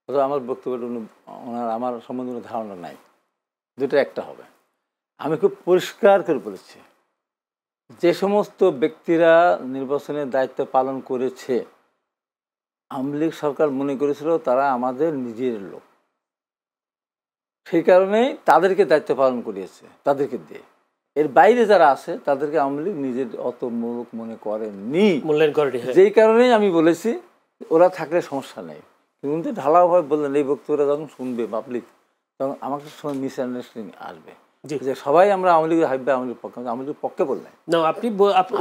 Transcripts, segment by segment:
আমার বক্তব্যটা ওনার আমার সম্বন্ধে কোনো ধারণা নাই। দুটো একটা হবে। আমি খুব পরিষ্কার করে বলেছি, যে সমস্ত ব্যক্তিরা নির্বাচনের দায়িত্ব পালন করেছে, আওয়ামী লীগ সরকার মনে করেছিল তারা আমাদের নিজের লোক, সেই কারণেই তাদেরকে দায়িত্ব পালন করিয়েছে, তাদেরকে দিয়ে। এর বাইরে যারা আছে তাদেরকে আওয়ামী লীগ নিজের অত মূলক মনে করেনি, যেই কারণেই আমি বলেছি ওরা থাকলে সমস্যা নেই। কিন্তু ঢালাওভাবে বললেন, এই বক্তব্যটা যখন শুনবে পাবলিক, তখন আমাকে সময় মিসআন্ডারস্ট্যান্ডিং আসবে যে সবাই আমরা আওয়ামী লীগের হাইবে, আওয়ামী লীগের পক্ষে, আওয়ামী লীগের পক্ষে বললেন না।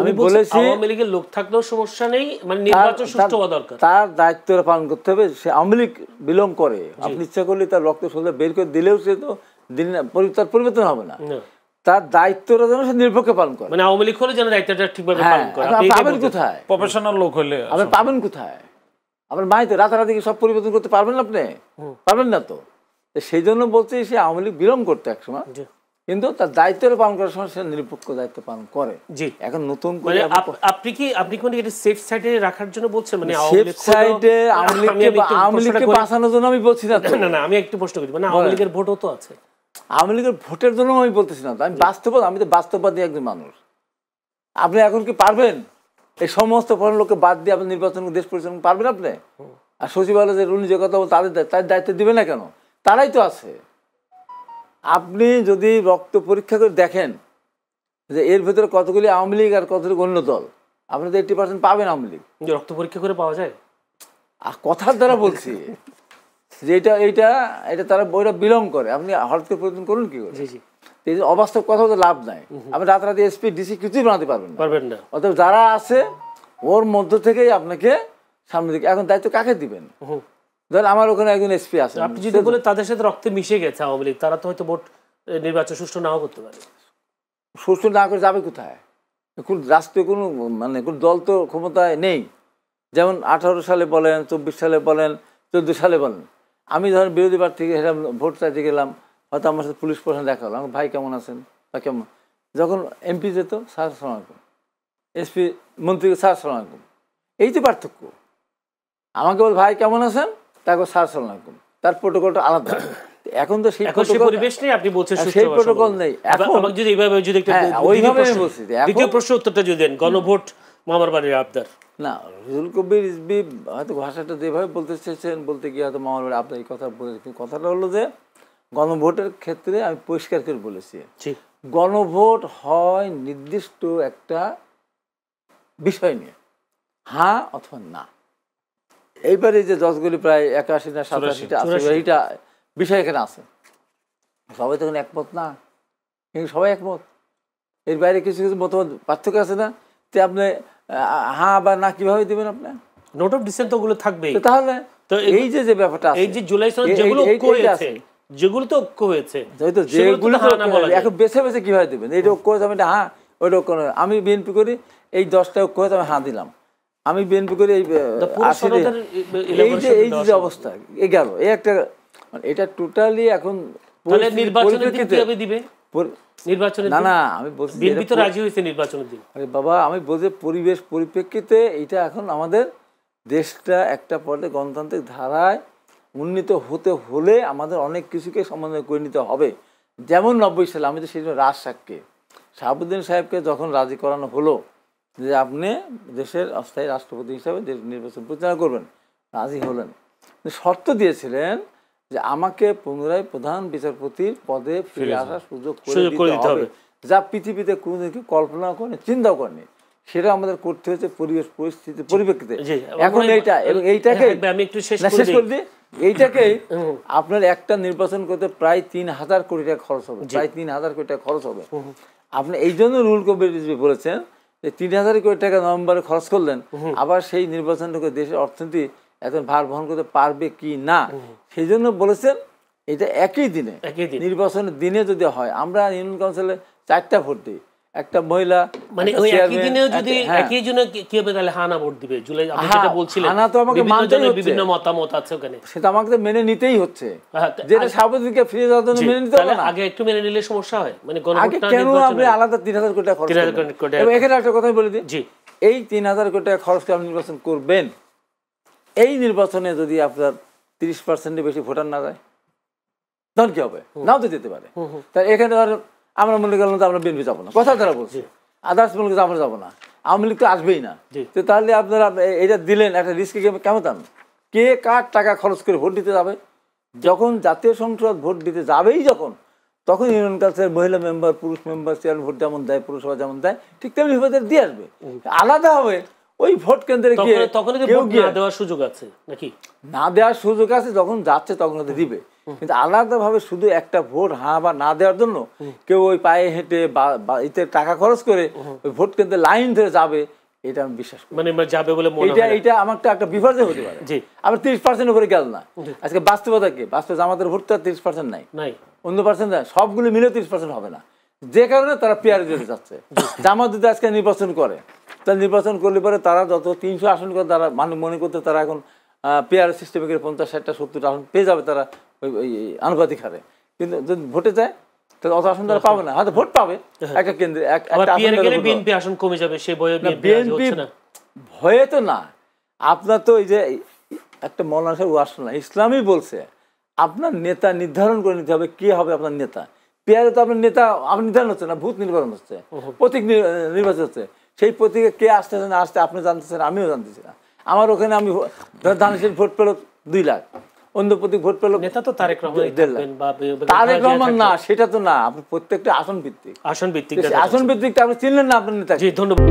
আমি বলেছি আওয়ামী লীগের লোক থাকলেও সমস্যা নেই, মানে নির্বাচন সুষ্ঠু হওয়া দরকার, তার দায়িত্ব পালন করতে হবে। সে আওয়ামী লীগ বিলং করে, আপনি ইচ্ছা করলে তার রক্ত সোজা বের করে দিলেও সে তো দিন তার পরিবর্তন হবে না। তার দায়িত্বটা যেন সে নিরপেক্ষে পালন করে, মানে আওয়ামী লীগ হলে যেন দায়িত্বটা ঠিকভাবে পালন করে। পাবেন কোথায়? প্রফেশনাল লোক হলে আপনি পাবেন কোথায়? আপনার মাইতে রাতারাতি সব পরিবর্তন করতে পারবেন আপনি? পারবেন না তো। সেই জন্য বলছি সে আওয়ামী লীগ বিলং করতে একসময়, কিন্তু তার দায়িত্বটা পালন করার সময় সে নিরপেক্ষ দায়িত্ব পালন করে। এখন নতুন করে আপনি কি এটা সেফ সাইডে রাখার জন্য বলছেন? মানে সেফ সাইডে আওয়ামী লীগকে বাঁচানোর জন্য আমি বলছি না। না না, আমি একটু প্রশ্ন করি, মানে আওয়ামী লীগের ভোটও তো আছে। আওয়ামী লীগের ভোটের জন্য আমি বলতেছি না, আমি বাস্তববাদ, আমি তো বাস্তববাদী একজন মানুষ। আপনি এখন কি পারবেন এই সমস্ত ফরেন লোককে বাদ দিয়ে আপনি নির্বাচন দেশ পরিচালনা পারবেন আপনি? আর সচিবালয় যে রুল যে কথা বল, তাদের দায়িত্ব দিবে না কেন? তারাই তো আছে। আপনি যদি রক্ত পরীক্ষা করে দেখেন যে এর ভেতরে কতগুলি আওয়ামী লীগ আর কতগুলি অন্য দল, আপনি তো 80% পাবেন আওয়ামী লীগ। রক্ত পরীক্ষা করে পাওয়া যায়? কথার দ্বারা বলছি যে এইটা তারা বইটা বিলং করে। আপনি হঠাৎ করে পরিবর্তন করুন কি করে? এই যে অবাস্তব কথা বলতে লাভ নাই। আপনি রাতারাতি এসপি ডিসি কিছুই বানাতে পারবেন না। অতএব যারা আছে ওর মধ্য থেকেই আপনাকে সামনে দিকে। এখন দায়িত্ব কাকে দিবেন? ধরেন আমার ওখানে একজন এসপি আছে, আপনি যদি বলে তাদের সাথে রক্তে মিশে গেছে আওয়ামী লীগ, তারা তো হয়তো ভোট নির্বাচন সুষ্ঠু নাও করতে পারে। সুষ্ঠু না করে যাবে কোথায়? কোন রাষ্ট্রীয় কোনো মানে কোন দল তো ক্ষমতায় নেই। যেমন 18 সালে বলেন, 24 সালে বলেন, 14 সালে বলেন, আমি ধরেন বিরোধী প্রার্থী ভোট চাইতে গেলাম, হয়তো আমার সাথে পুলিশ প্রশাসন দেখা হলো, আমার ভাই কেমন আছেন বা কেমন। যখন এমপি যেত, স্যার আসসালামু আলাইকুম, এসপি মন্ত্রী স্যার আসসালামু আলাইকুম, এই যে পার্থক্য। আমাকে বল ভাই কেমন আছেন, তারপর স্যার আসসালামু আলাইকুম, তার প্রোটোকলটা আলাদা। এখন তো সেই পরিবেশ নেই, আপনি বলছেন সেই প্রোটোকল নেই। এখন যদি এইভাবে যদি ওইভাবে বলছি, দ্বিতীয় প্রশ্ন উত্তরটা যদি দেন, গণভোট মামার বাড়ির আবদার। না, রুহুল কবির রিজভী হয়তো ভাষাটা যেভাবে বলতে চেয়েছেন, বলতে গিয়ে হয়তো মামার বাড়ি আপনার এই কথা বলেছেন। কথাটা হলো যে গণভোটের ক্ষেত্রে আমি পরিষ্কার করে বলেছি, গণভোট হয় নির্দিষ্ট একটা বিষয় নিয়ে, হ্যাঁ অথবা না। এইবারে যে জজগুলি প্রায় 81 না 87টা 88টা বিষয় এখানে আছে, সবাই তো একমত না, কিন্তু সবাই একমত। এর বাইরে কিছু কিছু মতামত পার্থক্য আছে না? তে আপনি হ্যাঁ বা না কিভাবে দিবেন? আপনার নোট অফ ডিসেন্ট তো ওগুলো থাকবেই। তাহলে তো এই যে ব্যাপারটা, এই যে জুলাই সনদ যেগুলো ঐক্য হয়েছে, যেগুলো তো ঐক্য হয়েছে, যেগুলো এখন বেছে বেছে কিভাবে দেবেন? এইটা ঐক্য হয়েছে আমি হ্যাঁ, ওইটা ঐক্য নয়। আমি বিএনপি করি, এই 10টা ঐক্য হয়েছে আমি হ্যাঁ দিলাম। আমি বিএনপি করি এই যে অবস্থা 11, এই একটা, এটা টোটালি এখন না আমি বলছি বিএনপি তো রাজি হয়েছে নির্বাচনের দিন। আরে বাবা, আমি বলছি পরিবেশ পরিপ্রেক্ষিতে এটা এখন আমাদের দেশটা একটা পর্যায়ে গণতান্ত্রিক ধারায় উন্নীত হতে হলে আমাদের অনেক কিছুকে সমন্বয় করে নিতে হবে। যেমন 90 সালে আমি তো সেই জন্য রাজশাককে, শাহাবুদ্দিন সাহেবকে যখন রাজি করানো হলো যে আপনি দেশের অস্থায়ী রাষ্ট্রপতি হিসাবে নির্বাচন পরিচালনা করবেন, রাজি হলেন। শর্ত দিয়েছিলেন যে আমাকে পুনরায় প্রধান বিচারপতির পদে ফিরে আসার সুযোগ করে দিতে হবে, যা পৃথিবীতে কোনোদিন কল্পনা করেনি, চিন্তাও করেনি। সেটা আমাদের করতে হয়েছে পরিবেশ পরিস্থিতি পরিপ্রেক্ষিতে। এখন এইটাকেই আপনার একটা নির্বাচন করতে প্রায় 3000 কোটি টাকা খরচ হবে, প্রায় 3000 কোটি টাকা খরচ হবে। আপনি এই জন্য রুহুল কবির রিজভী বলেছেন যে 3000 কোটি টাকা নভেম্বরে খরচ করলেন, আবার সেই নির্বাচনটাকে দেশের অর্থনীতি এখন ভার বহন করতে পারবে কি না, সেই জন্য বলেছেন এটা একই দিনে নির্বাচনের দিনে যদি হয়। আমরা ইউনিয়ন কাউন্সিলে 4টা ভোট দিই, একটা মহিলা, মানে ওই একই দিনেও যদি একই জন্য কি হবে তাহলে হানা ভোট দিবে জুলাই, আপনি যেটা বলছিলেন হানা তো আমাকে মানতেই হচ্ছে, বিভিন্ন মতামত আছে ওখানে, সেটা আমাকে তো মেনে নিতেই হচ্ছে। যেটা স্বাভাবিককে ফিরে যাওয়ার জন্য মেনে নিতে হবে না, আগে একটু মেনে নিলে সমস্যা হয়। মানে আগে কেন আপনি আলাদা 3000 কোটি টাকা খরচ করবেন? এবং এখানে একটা কথা বলে দিই, এই 3000 কোটি টাকা খরচ করে আপনি নির্বাচন করবেন, এই নির্বাচনে যদি আপনার 30%-এর বেশি ভোটার না যায়, তখন কি হবে? নাও তো যেতে পারে। তাই এখানে আর আমরা মনে করলাম যে আমরা বিএনপি যাবো না, কথা তারা বলছে, আদার্স মনে করছে আমরা যাবো না, আওয়ামী লীগ তো আসবেই না। তো তাহলে আপনারা এটা দিলেন, একটা রিস্কে কেমন দাম? কে কার টাকা খরচ করে ভোট দিতে যাবে? যখন জাতীয় সংসদ ভোট দিতে যাবেই যখন, তখন ইউনিয়ন কাউন্সিলের মহিলা মেম্বার, পুরুষ মেম্বার, চেয়ারম্যান ভোট যেমন দেয়, পুরসভা যেমন দেয়, ঠিক তেমনি ভোট দিয়ে আসবে। আলাদা হবে ওই ভোট কেন্দ্রে গিয়ে কেউ গিয়ে দেওয়ার সুযোগ আছে নাকি? না দেওয়ার সুযোগ আছে, যখন যাচ্ছে তখন দিবে, কিন্তু আলাদাভাবে শুধু একটা ভোট হ্যাঁ বা না দেওয়ার জন্য কেউ ওই পায়ে হেঁটে বা এতে টাকা খরচ করে ওই ভোট কেন্দ্রে লাইন ধরে যাবে, এটা আমি বিশ্বাস করি। মানে যাবে বলে এটা আমার একটা বিপর্যয় হতে পারে। আবার 30% উপরে গেল না। আজকে বাস্তবতা কি? বাস্তব আমাদের ভোট তো 30% নাই, অন্য পার্সেন্ট নাই, সবগুলো মিলে 30% হবে না, যে কারণে তারা পেয়ারে যেতে যাচ্ছে। জামাত যদি আজকে নির্বাচন করে, তাহলে নির্বাচন করলে পরে তারা যত 300 আসন করে তারা মনে করতে তারা এখন পেয়ার সিস্টেমে করে 50, 60, 70 আসন পেয়ে যাবে তারা ওই আনুপাতিক হারে। কিন্তু যদি ভোটে যায় তাহলে অত আসন তারা পাবে না, হয়তো ভোট পাবে একটা কেন্দ্রে, বিএনপি আসন কমে যাবে, সেই বিএনপি ভয়ে তো না। আপনার তো এই যে একটা মৌলানা সাহেব ওয়াজ না, ইসলামই বলছে আপনার নেতা নির্ধারণ করে নিতে হবে কে হবে আপনার নেতা। পেয়ারে তো আপনার নেতা আপনি নির্ধারণ হচ্ছে না, ভূত নির্বাচন হচ্ছে, প্রতীক নির্বাচন হচ্ছে। সেই প্রতীকে কে আসতেছে না আসতে আপনি জানতেছেন, আমিও জানতেছি না। আমার ওখানে আমি ধানের ভোট পেল 2 লাখ, অন্য প্রতীক ভোট পেল নেতা তো তারেক রহমান না, সেটা তো না। আপনি প্রত্যেকটা আসন ভিত্তিক, আসন ভিত্তিক আপনি চিনলেন না আপনার নেতা। জি ধন্যবাদ।